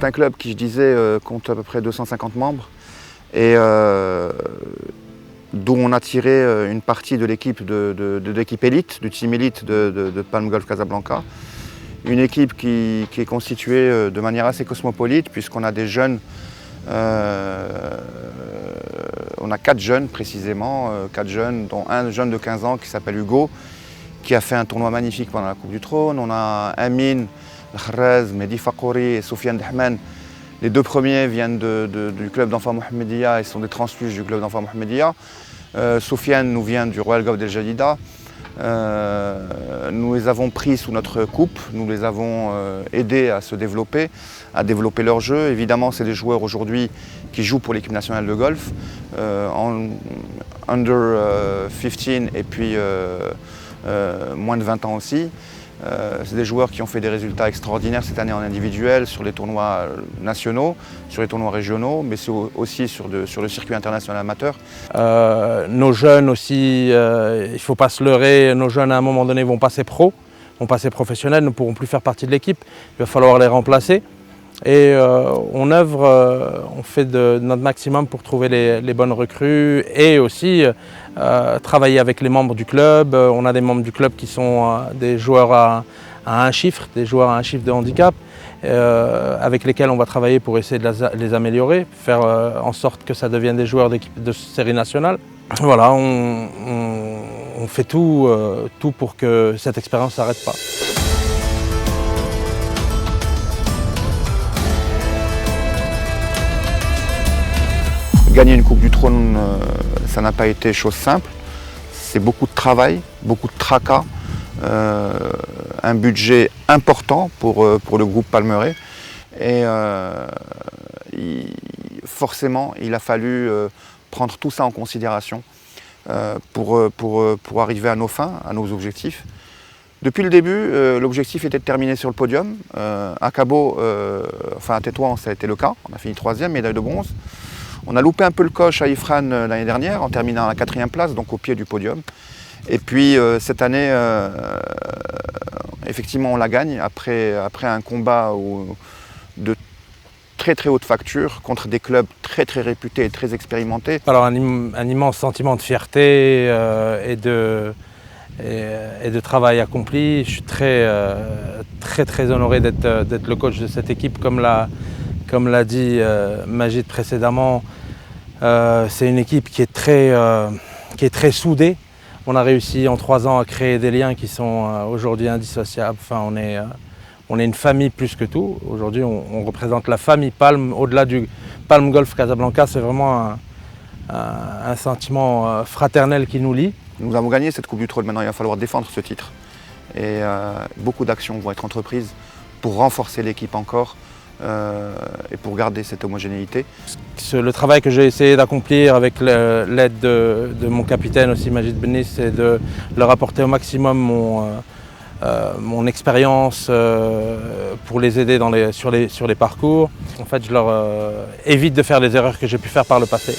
un club qui, je disais, compte à peu près 250 membres et d'où on a tiré une partie de l'équipe de l'équipe élite, du team élite de Palm Golf Casablanca. Une équipe qui est constituée de manière assez cosmopolite puisqu'on a des jeunes, on a 4 jeunes précisément, 4 jeunes, dont un jeune de 15 ans qui s'appelle Hugo, qui a fait un tournoi magnifique pendant la Coupe du Trône. On a Amin, Khrez, Mehdi Fakouri et Soufiane Dahman. Les 2 premiers viennent du club d'enfants Mohamedia et sont des transfuges du club d'enfants Mohamedia. Soufiane nous vient du Royal Golf d'El Jadida. Nous les avons pris sous notre coupe, nous les avons aidés à se développer, à développer leur jeu. Évidemment, c'est des joueurs aujourd'hui qui jouent pour l'équipe nationale de golf, en under 15 et puis moins de 20 ans aussi. C'est des joueurs qui ont fait des résultats extraordinaires cette année en individuel sur les tournois nationaux, sur les tournois régionaux, mais aussi sur le circuit international amateur. Nos jeunes aussi, il ne faut pas se leurrer, nos jeunes à un moment donné vont passer pro, vont passer professionnels, ne pourront plus faire partie de l'équipe, il va falloir les remplacer. Et on œuvre, on fait de notre maximum pour trouver les bonnes recrues et aussi travailler avec les membres du club. On a des membres du club qui sont des joueurs à un chiffre, des joueurs à un chiffre de handicap, avec lesquels on va travailler pour essayer de les améliorer, faire en sorte que ça devienne des joueurs d'équipe de série nationale. Voilà, on fait tout pour que cette expérience ne s'arrête pas. Gagner une Coupe du Trône, ça n'a pas été chose simple. C'est beaucoup de travail, beaucoup de tracas, un budget important pour le groupe Palmeret. Et forcément, il a fallu prendre tout ça en considération pour arriver à nos fins, à nos objectifs. Depuis le début, l'objectif était de terminer sur le podium. À Cabo, enfin à Tétouan, ça a été le cas. On a fini 3e, médaille de bronze. On a loupé un peu le coche à Ifran l'année dernière en terminant à la 4e place, donc au pied du podium. Et puis cette année, effectivement, on la gagne après un combat de très très haute facture contre des clubs très très réputés et très expérimentés. Alors un immense sentiment de fierté et de travail accompli. Je suis très honoré d'être le coach de cette équipe, comme l'a dit Majid précédemment. C'est une équipe qui est très soudée. On a réussi en 3 ans à créer des liens qui sont aujourd'hui indissociables. Enfin, on est une famille plus que tout. Aujourd'hui, on représente la famille Palm. Au-delà du Palm Golf Casablanca, c'est vraiment un sentiment fraternel qui nous lie. Nous avons gagné cette Coupe du Trône. Maintenant, il va falloir défendre ce titre. Et beaucoup d'actions vont être entreprises pour renforcer l'équipe encore. Et pour garder cette homogénéité. Le travail que j'ai essayé d'accomplir avec l'aide de mon capitaine aussi, Majid Bennis, c'est de leur apporter au maximum mon expérience pour les aider sur les parcours. En fait, je leur évite de faire les erreurs que j'ai pu faire par le passé.